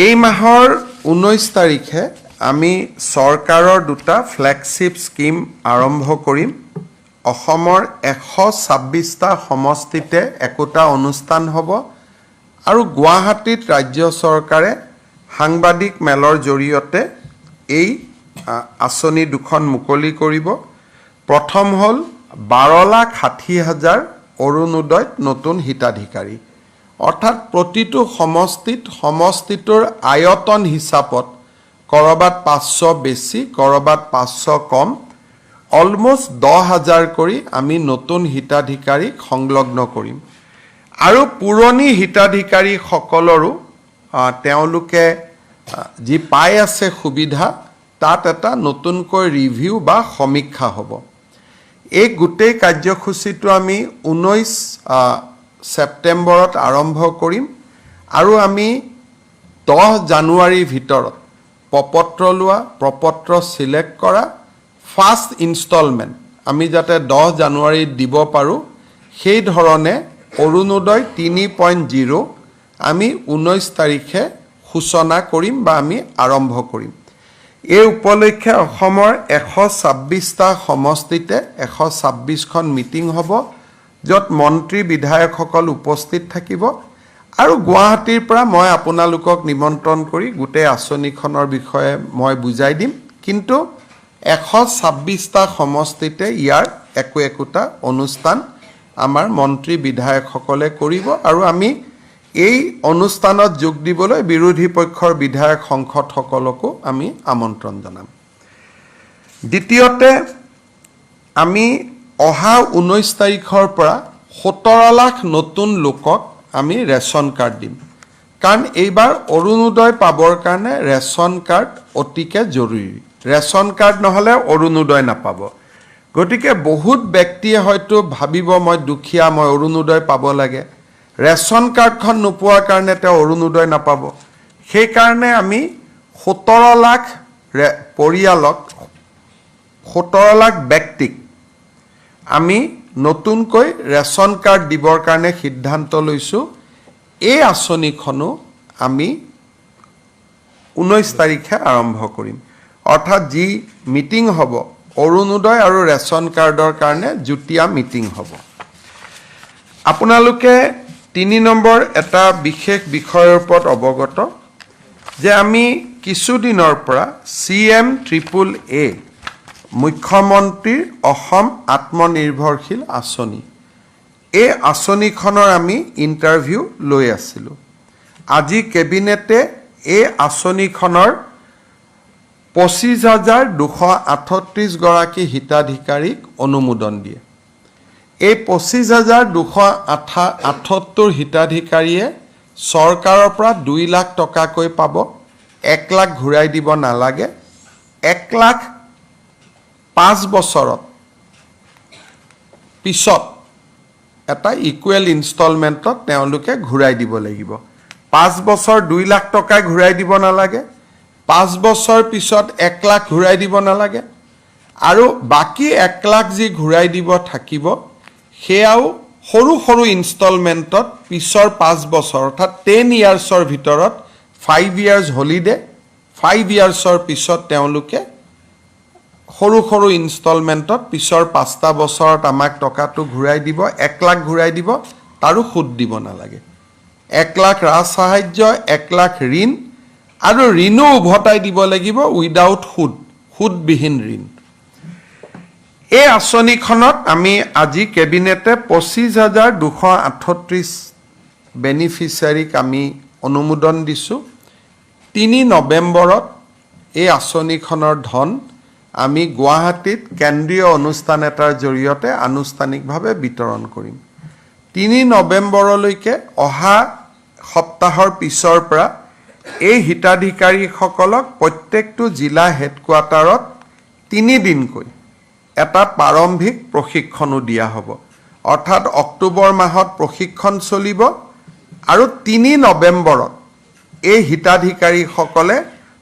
এই মাহৰ 19 তাৰিখে আমি চৰকাৰৰ দুটা ফ্লেগশিপ স্কিম আৰম্ভ কৰিম। অসমৰ 126টা সমষ্টিতে একোটা অনুষ্ঠান হ'ব আৰু গুৱাহাটীত ৰাজ্য চৰকাৰে সাংবাদিক মেলৰ জৰিয়তে এই আঁচনি দুখন মুকলি কৰিব। প্ৰথম হ'ল 12,60,000 অৰুণোদয়ত নতুন হিতাধিকাৰী, অৰ্থাৎ প্ৰতিটো সমষ্টিটোৰ আয়তন হিচাপত কৰবাত 500 বেছি, কৰবাত 500 কম, অলমোষ্ট 10,000 কৰি আমি নতুন হিতাধিকাৰীক সংলগ্ন কৰিম। আৰু পুৰণি হিতাধিকাৰীসকলৰো তেওঁলোকে যি পাই আছে সুবিধা, তাত এটা নতুনকৈ ৰিভিউ বা সমীক্ষা হ'ব। এই গোটেই কাৰ্যসূচীটো আমি 19 ছেপ্টেম্বৰত আৰম্ভ কৰিম আৰু আমি 10 জানুৱাৰীৰ ভিতৰত প্ৰপত্ৰ লোৱা, প্ৰপত্ৰ চিলেক্ট কৰা, ফাৰ্ষ্ট ইনষ্টলমেণ্ট আমি যাতে 10 জানুৱাৰীত দিব পাৰোঁ, সেই ধৰণে অৰুণোদয় 3.0 আমি 19 তাৰিখে সূচনা কৰিম বা আমি আৰম্ভ কৰিম। এই উপলক্ষে অসমৰ 126টা সমষ্টিতে 126খন মিটিং হ'ব, য'ত মন্ত্ৰী বিধায়কসকল উপস্থিত থাকিব আৰু গুৱাহাটীৰ পৰা মই আপোনালোকক নিমন্ত্ৰণ কৰি গোটেই আঁচনিখনৰ বিষয়ে মই বুজাই দিম। কিন্তু 126টা সমষ্টিতে ইয়াৰ একোটা অনুষ্ঠান আমাৰ মন্ত্ৰী বিধায়কসকলে কৰিব আৰু আমি এই অনুষ্ঠানত যোগ দিবলৈ বিৰোধী পক্ষৰ বিধায়ক সংসদসকলকো আমি আমন্ত্ৰণ জনাম। দ্বিতীয়তে, আমি অহা 19 তাৰিখৰ পৰা 17 লাখ নতুন লোকক আমি ৰেচন কাৰ্ড দিম, কাৰণ এইবাৰ অৰুণোদয় পাবৰ কাৰণে ৰেচন কাৰ্ড অতিকে জৰুৰী। ৰেচন কাৰ্ড নহ'লে অৰুণোদয় নাপাব। গতিকে বহুত ব্যক্তিয়ে হয়তো ভাবিব মই দুখীয়া, মই অৰুণোদয় পাব লাগে, ৰেচন কাৰ্ডখন নোপোৱাৰ কাৰণে তেওঁ অৰুণোদয় নাপাব। সেইকাৰণে আমি 17 লাখ পৰিয়ালক, 17 লাখ ব্যক্তিক আমি নতুনকৈ ৰেচন কাৰ্ড দিবৰ কাৰণে সিদ্ধান্ত লৈছোঁ। এই আঁচনিখনো আমি 19 তাৰিখে আৰম্ভ কৰিম, অৰ্থাৎ যি মিটিং হ'ব অৰুণোদয় আৰু ৰেচন কাৰ্ডৰ কাৰণে যুটীয়া মিটিং হ'ব। আপোনালোকে 3 নম্বৰ এটা বিশেষ বিষয়ৰ ওপৰত অৱগত যে আমি কিছুদিনৰ পৰা CM-AAA মুখ্যমন্ত্ৰীৰ অসম আত্মনিৰ্ভৰশীল আঁচনি, এই আঁচনিখনৰ আমি ইণ্টাৰভিউ লৈ আছিলোঁ। আজি কেবিনেটে এই আঁচনিখনৰ 25,238 গৰাকী হিতাধিকাৰীক অনুমোদন দিয়ে। এই 25,278 হিতাধিকাৰীয়ে চৰকাৰৰ পৰা 2 লাখ টকাকৈ পাব, 1 লাখ ঘূৰাই দিব নালাগে। 1 লাখ 5 বছৰত পিছত এটা ইকুৱেল ইনষ্টলমেণ্টত তেওঁলোকে ঘূৰাই দিব লাগিব। 5 বছৰ 2 লাখ টকা ঘূৰাই দিব নালাগে, 5 বছৰ পিছত 1 লাখ ঘূৰাই দিব নালাগে, আৰু বাকী 1 লাখ যি ঘূৰাই দিব থাকিব সেয়াও সৰু সৰু ইনষ্টলমেণ্টত পিছৰ 5 বছৰ, অৰ্থাৎ 10 ইয়াৰ্ছৰ ভিতৰত 5 ইয়াৰ্ছ হলিডে, 5 ইয়াৰ্ছৰ পিছত তেওঁলোকে সৰু সৰু ইনষ্টলমেণ্টত পিছৰ 5টা বছৰত আমাক টকাটো ঘূৰাই দিব, 1 লাখ ঘূৰাই দিব, তাৰো সুদ দিব নালাগে। 1 লাখ ৰাজ সাহায্য, 1 লাখ ঋণ, আৰু ঋণো উভতাই দিব লাগিব উইদাউট সুদবিহীন ঋণ। এই আঁচনিখনত আমি আজি কেবিনেটে 25,238 বেনিফিচিয়াৰীক আমি অনুমোদন দিছোঁ। 3 নৱেম্বৰত এই আঁচনিখনৰ ধন আমি গুৱাহাটীত কেন্দ্ৰীয় অনুষ্ঠান এটাৰ জৰিয়তে আনুষ্ঠানিকভাৱে বিতৰণ কৰিম। 3 নৱেম্বৰলৈকে অহা সপ্তাহৰ পিছৰ পৰা এই হিতাধিকাৰীসকলক প্ৰত্যেকটো জিলা হেডকোৱাৰ্টাৰত 3 দিনকৈ এটা প্ৰাৰম্ভিক প্ৰশিক্ষণো দিয়া হ'ব, অৰ্থাৎ অক্টোবৰ মাহত প্ৰশিক্ষণ চলিব আৰু 3 নৱেম্বৰত এই হিতাধিকাৰীসকলে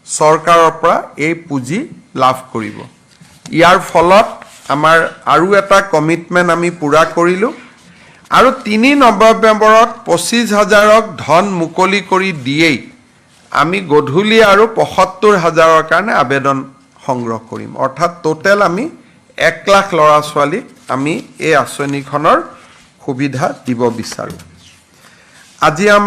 চৰকাৰৰ পৰা এই পুঁজি লাভ কৰিব। ইয়াৰ ফলত আমাৰ আৰু এটা কমিটমেণ্ট আমি পূৰা কৰিলোঁ আৰু 3 নৱেম্বৰত 25,000ক ধন মুকলি কৰি দিয়েই আমি গধূলি আৰু ৭৫,০০০ৰ কাৰণে আবেদন সংগ্ৰহ কৰিম। অৰ্থাৎ টোটেল আমি ১ লাখ ল'ৰা ছোৱালীক আমি এই আঁচনিখনৰ সুবিধা দিব বিচাৰোঁ। আজি আমাৰ